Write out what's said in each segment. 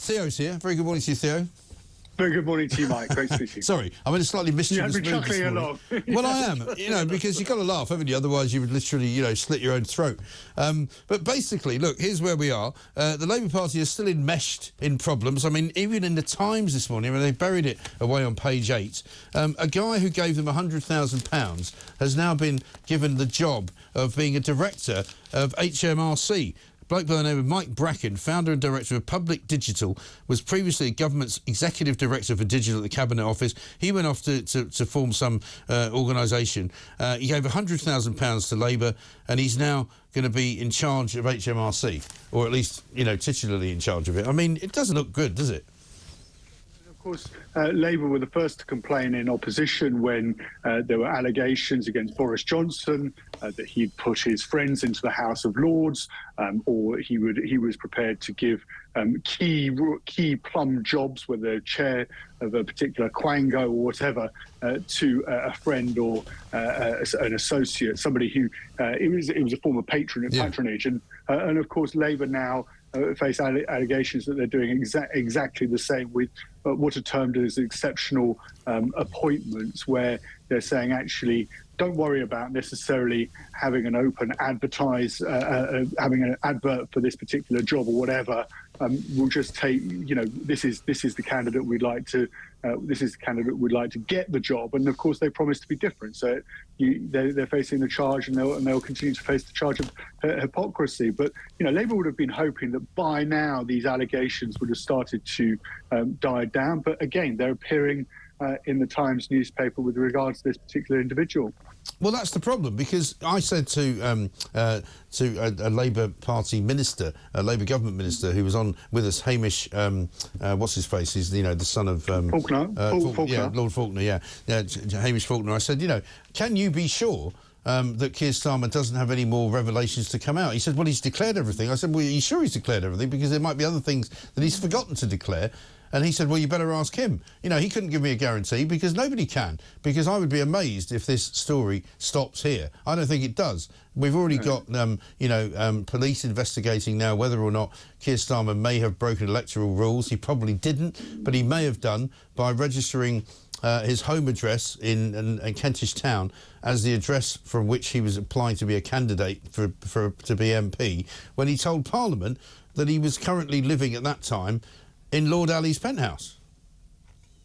Theo's here. Very good morning to you, Theo. Very good morning to you, Mike. Great to speak to you. Sorry, I'm in a slightly mischievous mood this morning. Along. Well, I am, because you've got to laugh, haven't you? Otherwise, you would literally, slit your own throat. But basically, look, here's where we are. The Labour Party is still enmeshed in problems. I mean, even in the Times this morning, they buried it away on page 8, a guy who gave them £100,000 has now been given the job of being a director of HMRC. Bloke by the name of Mike Bracken, founder and director of Public Digital, was previously the government's executive director for digital at the Cabinet Office. He went off to form some organisation. He gave £100,000 to Labour, and he's now going to be in charge of HMRC, or at least, titularly in charge of it. I mean, it doesn't look good, does it? Of course, Labour were the first to complain in opposition when there were allegations against Boris Johnson that he'd put his friends into the House of Lords, or he was prepared to give key plum jobs, whether chair of a particular quango or whatever, to a friend or an associate, somebody who it was a form of patronage, and of course Labour now face allegations that they're doing exactly the same with what are termed as exceptional appointments, where they're saying, actually, don't worry about necessarily having an open having an advert for this particular job or whatever. We'll just take, this is the candidate we'd like to. This is the candidate we'd like to get the job, and of course they promise to be different. So they're facing the charge, and they'll continue to face the charge of hypocrisy. But Labour would have been hoping that by now these allegations would have started to die down. But again, they're appearing in the Times newspaper with regards to this particular individual. Well, that's the problem, because I said to a Labour Party minister, a Labour government minister who was on with us, Hamish, what's his face? He's the son of Faulkner. Faulkner. Yeah, Lord Faulkner. Yeah, Hamish Faulkner. I said, can you be sure that Keir Starmer doesn't have any more revelations to come out? He said, well, he's declared everything. I said, well, are you sure he's declared everything? Because there might be other things that he's forgotten to declare. And he said, well, you better ask him. He couldn't give me a guarantee, because nobody can, because I would be amazed if this story stops here. I don't think it does. We've already got, police investigating now whether or not Keir Starmer may have broken electoral rules. He probably didn't, but he may have done by registering his home address in Kentish Town as the address from which he was applying to be a candidate to be MP, when he told Parliament that he was currently living at that time in Lord Ali's penthouse.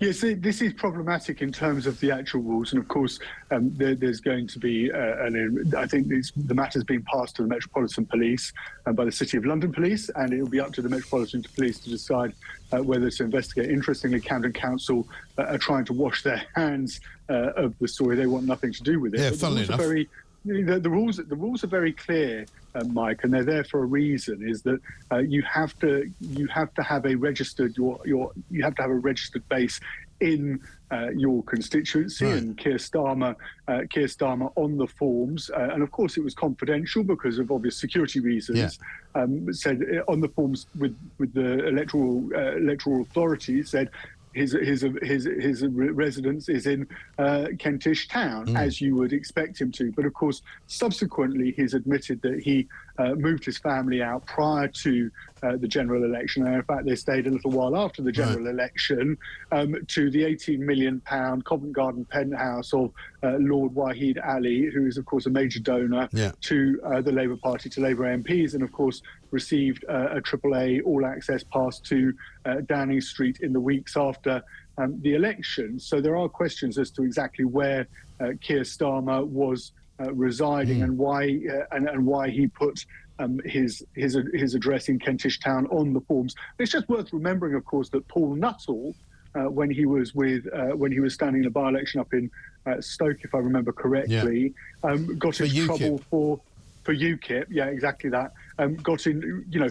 Yes, this is problematic in terms of the actual rules, and of course there's going to be I think the matter's being passed to the Metropolitan Police by the City of London Police, and it will be up to the Metropolitan Police to decide whether to investigate. Interestingly, Camden Council are trying to wash their hands of the story. They want nothing to do with it. Yeah, funnily enough. The rules are very clear, Mike, and they're there for a reason. Is that you have to have a registered you have to have a registered base in your constituency, right. And Keir Starmer on the forms, and of course it was confidential because of obvious security reasons. Yeah. Said on the forms with the electoral authorities said. His residence is in Kentish Town, as you would expect him to. But of course, subsequently, he's admitted that he moved his family out prior to the general election. And in fact, they stayed a little while after the general election to the £18 million Covent Garden penthouse of Lord Wahid Ali, who is, of course, a major donor to the Labour Party, to Labour MPs, and of course received a AAA all-access pass to Downing Street in the weeks after the election. So there are questions as to exactly where Keir Starmer was residing and why he put his address in Kentish Town on the forms. It's just worth remembering, of course, that Paul Nuttall, when he was standing in a by-election up in Stoke, if I remember correctly, got into trouble for UKIP. Yeah, exactly that.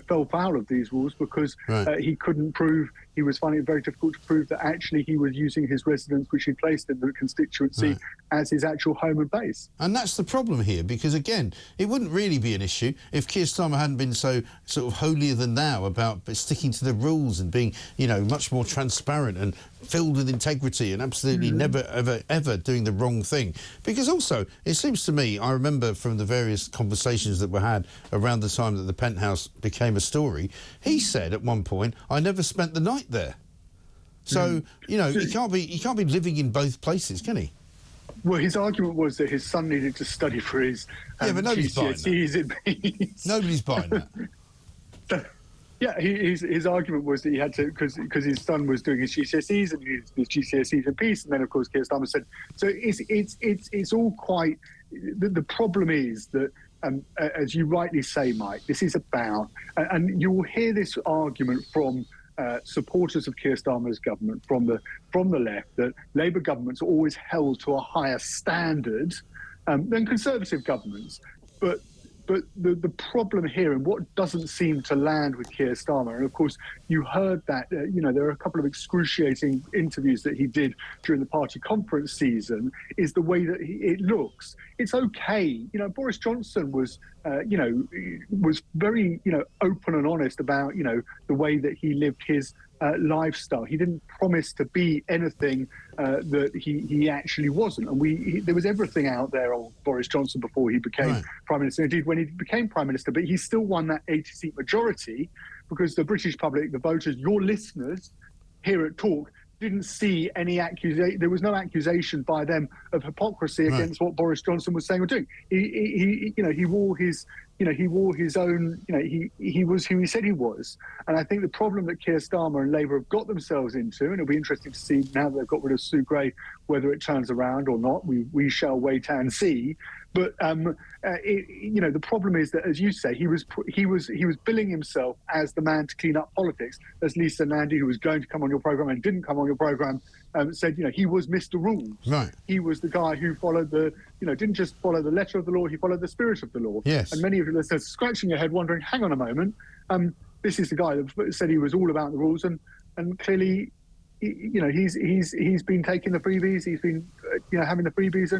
Fell foul of these rules because he couldn't prove. He was finding it very difficult to prove that actually he was using his residence, which he placed in the constituency, as his actual home and base. And that's the problem here, because again, it wouldn't really be an issue if Keir Starmer hadn't been so sort of holier than thou about sticking to the rules and being, much more transparent and filled with integrity and absolutely never, ever doing the wrong thing. Because also, it seems to me, I remember from the various conversations that were had around the time that the Penthouse became a story, he said at one point, I never spent the night there. So, you know, he can't be living in both places, can he? Well, his argument was that his son needed to study for his but nobody's GCSEs. Nobody's buying that. Yeah, his argument was that he had to, because his son was doing his GCSEs and his GCSEs in peace, and then of course Keir Starmer said. So it's all quite. The problem is that, as you rightly say, Mike, this is about, and you will hear this argument from supporters of Keir Starmer's government from the left, that Labour governments are always held to a higher standard than Conservative governments, but the problem here, and what doesn't seem to land with Keir Starmer, and of course you heard that, there are a couple of excruciating interviews that he did during the party conference season, is the way that it looks. It's okay. Boris Johnson was, was very, open and honest about, the way that he lived his lifestyle. He didn't promise to be anything that he actually wasn't. And there was everything out there on Boris Johnson before he became Prime Minister. Indeed, when he became Prime Minister, but he still won that 80-seat majority because the British public, the voters, your listeners here at Talk, didn't see any accusation. There was no accusation by them of hypocrisy against what Boris Johnson was saying or doing. He wore his own. He was who he said he was. And I think the problem that Keir Starmer and Labour have got themselves into, and it'll be interesting to see now that they've got rid of Sue Gray whether it turns around or not. We shall wait and see. But the problem is that, as you say, he was billing himself as the man to clean up politics. As Lisa Nandy, who was going to come on your programme and didn't come on your programme, said, he was Mr. Rules. Right. He was the guy who followed didn't just follow the letter of the law, he followed the spirit of the law. Yes. And many of your listeners scratching your head, wondering, hang on a moment, this is the guy that said he was all about the rules, and clearly, he's been taking the freebies, he's been having the freebies,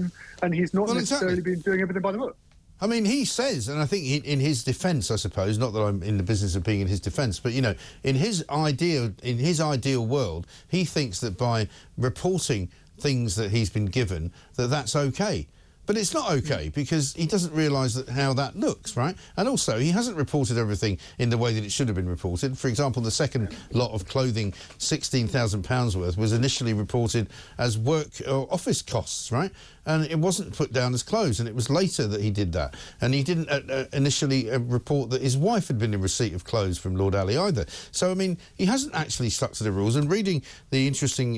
and he's not necessarily been doing everything by the book. I mean, he says, and I think in his defence, I suppose, not that I'm in the business of being in his defence, but in his ideal world, he thinks that by reporting things that he's been given, that's okay. But it's not okay, because he doesn't realise how that looks, right? And also, he hasn't reported everything in the way that it should have been reported. For example, the second lot of clothing, £16,000 worth, was initially reported as work or office costs, right? And it wasn't put down as clothes, and it was later that he did that. And he didn't initially report that his wife had been in receipt of clothes from Lord Ali either. So, I mean, he hasn't actually stuck to the rules. And reading the interesting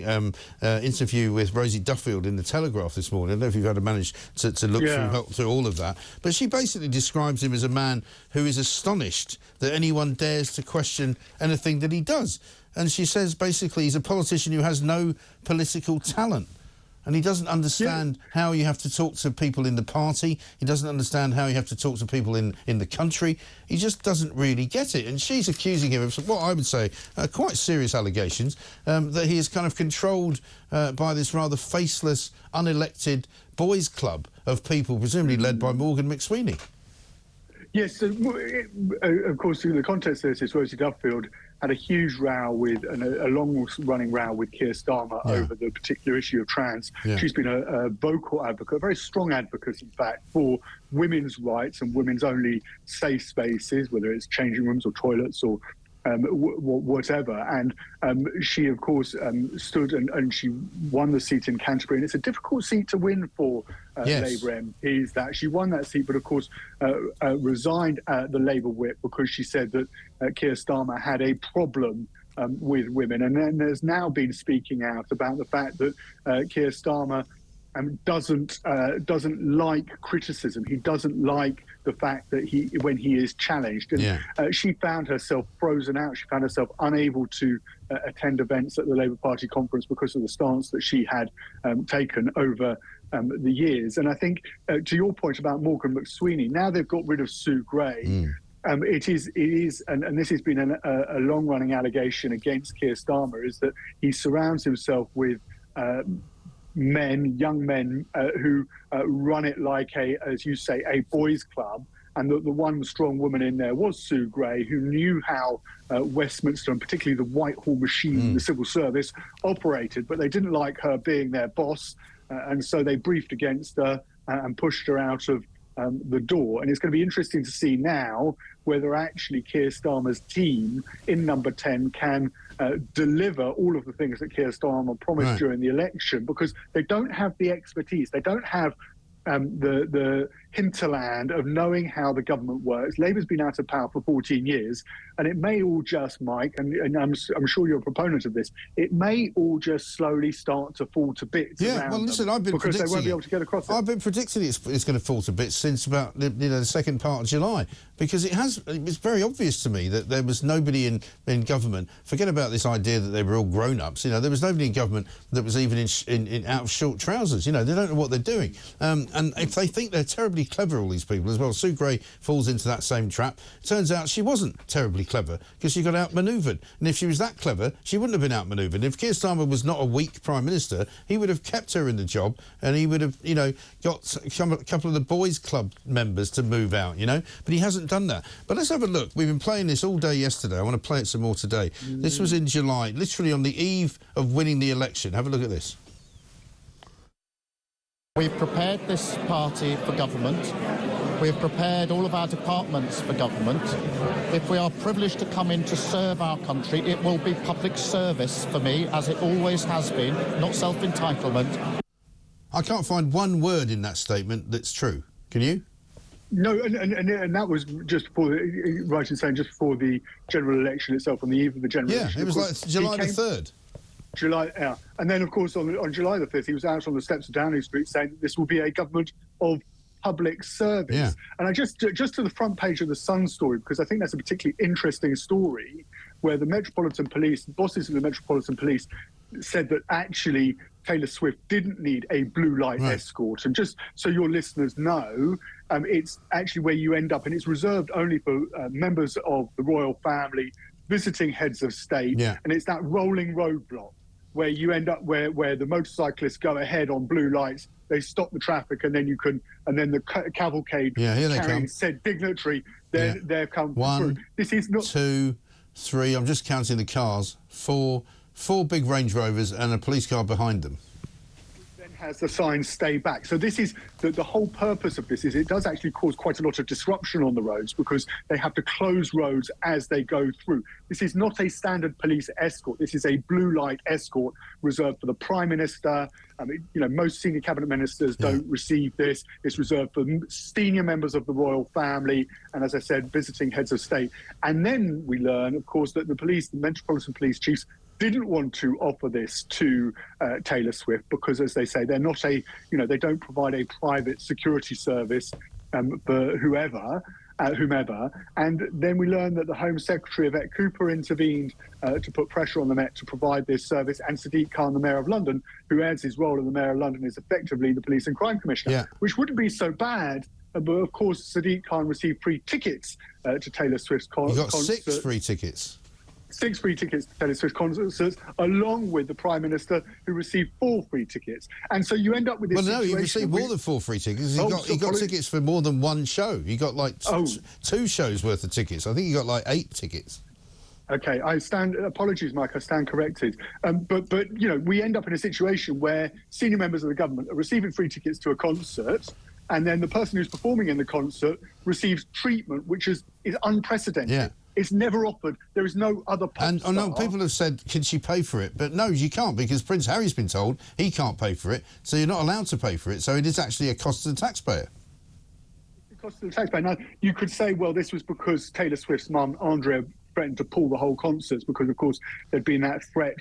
interview with Rosie Duffield in The Telegraph this morning, I don't know if you've had a manage to look through all of that, but she basically describes him as a man who is astonished that anyone dares to question anything that he does. And she says basically he's a politician who has no political talent. And he doesn't understand how you have to talk to people in the party. He doesn't understand how you have to talk to people in the country. He just doesn't really get it. And she's accusing him of what I would say quite serious allegations, that he is kind of controlled by this rather faceless, unelected boys' club of people, presumably led by Morgan McSweeney. Yes, so, of course, in the context of this is Rosie Duffield had a huge row with, a long-running row with Keir Starmer over the particular issue of trans. Yeah. She's been a vocal advocate, a very strong advocate, in fact, for women's rights and women's only safe spaces, whether it's changing rooms or toilets or whatever. And she, of course, stood and she won the seat in Canterbury. And it's a difficult seat to win for Labour MPs. That she won that seat, but of course resigned the Labour whip because she said that Keir Starmer had a problem with women. And then there's now been speaking out about the fact that Keir Starmer doesn't like criticism. He doesn't like the fact that when he is challenged. And she found herself frozen out. She found herself unable to attend events at the Labour Party conference because of the stance that she had taken over the years. And I think, to your point about Morgan McSweeney, now they've got rid of Sue Gray. It is, and this has been a long-running allegation against Keir Starmer, is that he surrounds himself with young men who run it like as you say, a boys' club, and the one strong woman in there was Sue Gray, who knew how Westminster and particularly the Whitehall machine, the civil service, operated, but they didn't like her being their boss, and so they briefed against her and pushed her out of the door. And it's going to be interesting to see now whether actually Keir Starmer's team in number 10 can deliver all of the things that Keir Starmer promised during the election, because they don't have the expertise. They don't have the hinterland of knowing how the government works. Labour's been out of power for 14 years, and it may all just, Mike, and I'm sure you're a proponent of this, it may all just slowly start to fall to bits. Yeah, well, listen, I've been because predicting they won't be able to get across it. I've been predicting it's going to fall to bits since about the second part of July, because it's very obvious to me that there was nobody in government. Forget about this idea that they were all grown-ups. You know, there was nobody in government that was even in out of short trousers. You know, they don't know what they're doing, and if they think they're terribly clever, all these people as well. Sue Gray falls into that same trap. Turns out she wasn't terribly clever because she got outmanoeuvred. And if she was that clever, she wouldn't have been outmanoeuvred. If Keir Starmer was not a weak Prime Minister, he would have kept her in the job, and he would have, you know, got a couple of the boys' club members to move out, you know. But he hasn't done that. But let's have a look. We've been playing this all day yesterday. I want to play it some more today. This was in July, literally on the eve of winning the election. Have a look at this. We've prepared this party for government. We've prepared all of our departments for government. If we are privileged to come in to serve our country, it will be public service for me, as it always has been, not self-entitlement. I can't find one word in that statement that's true. Can you? No, and that was just before, right in saying, just before the general election itself, on the eve of the general election. Yeah, it was like July the 3rd. July, yeah. And then, of course, on July the 5th, he was out on the steps of Downing Street saying that this will be a government of public service. Yeah. And I just to the front page of the Sun story, because I think that's a particularly interesting story, where the Metropolitan Police, bosses of the Metropolitan Police, said that actually Taylor Swift didn't need a blue light escort. And just so your listeners know, it's actually where you end up, and it's reserved only for members of the royal family, visiting heads of state, and it's that rolling roadblock where you end up where the motorcyclists go ahead on blue lights, they stop the traffic, and then the cavalcade carrying said dignitary, they're come through. This is not 2, 3. I'm just counting the cars. 4 big Range Rovers and a police car behind them. Then has the sign "Stay back." So this is the whole purpose of this is it does actually cause quite a lot of disruption on the roads, because they have to close roads as they go through. This is not a standard police escort. This is a blue light escort reserved for the Prime Minister. I mean, you know, most senior cabinet ministers don't receive this. It's reserved for senior members of the royal family, and as I said, visiting heads of state. And then we learn, of course, that the Metropolitan Police chiefs didn't want to offer this to Taylor Swift because, as they say, they're not they don't provide a private security service for whomever. And then we learned that the Home Secretary, Yvette Cooper, intervened to put pressure on the Met to provide this service, and Sadiq Khan, the Mayor of London, who adds his role as the Mayor of London, is effectively the Police and Crime Commissioner, which wouldn't be so bad. But of course, Sadiq Khan received free tickets to Taylor Swift's concert. He got 6 free tickets. 6 free tickets to Taylor Swift concerts, along with the Prime Minister, who received 4 free tickets. And so you end up with this situation. Well, no, he received more than 4 free tickets. He got tickets for more than one show. He got like 2 shows worth of tickets. I think he got like 8 tickets. Okay, apologies, Mike, I stand corrected. But you know, we end up in a situation where senior members of the government are receiving free tickets to a concert, and then the person who's performing in the concert receives treatment which is unprecedented. Yeah. It's never offered. There is no other pop star. No, people have said, can she pay for it? But no, you can't, because Prince Harry's been told he can't pay for it, so you're not allowed to pay for it. So it is actually a cost to the taxpayer. It's a cost to the taxpayer. Now, you could say, well, this was because Taylor Swift's mum, Andrea, threatened to pull the whole concerts because, of course, there'd been that threat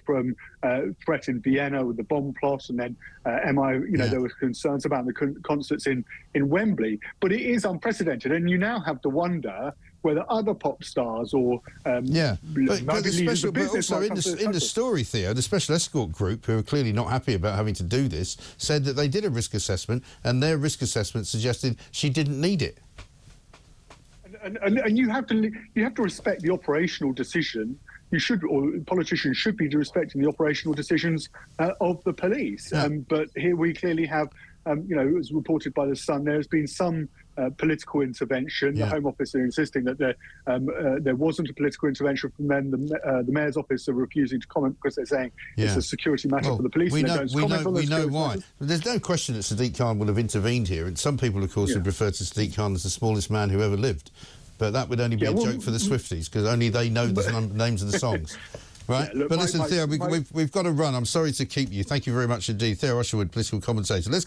in Vienna with the bomb plot, and then there were concerns about the concerts in Wembley. But it is unprecedented, and you now have to wonder whether other pop stars or but also in the story, Theo, the Special Escort Group, who are clearly not happy about having to do this, said that they did a risk assessment, and their risk assessment suggested she didn't need it. And you have to respect the operational decision. Politicians should be respecting the operational decisions of the police. But here we clearly have, as reported by the Sun, there has been some political intervention. Yeah. The Home Office are insisting that there wasn't a political intervention from them. The Mayor's Office are refusing to comment because they're saying it's a security matter for the police. We and know why. There's no question that Sadiq Khan would have intervened here, and some people, of course, would refer to Sadiq Khan as the smallest man who ever lived. But that would only be a joke for the Swifties, because only they know the names of the songs. Right? Yeah, look, but listen, Theo, we've got to run. I'm sorry to keep you. Thank you very much indeed. Theo Usherwood, political commentator. Let's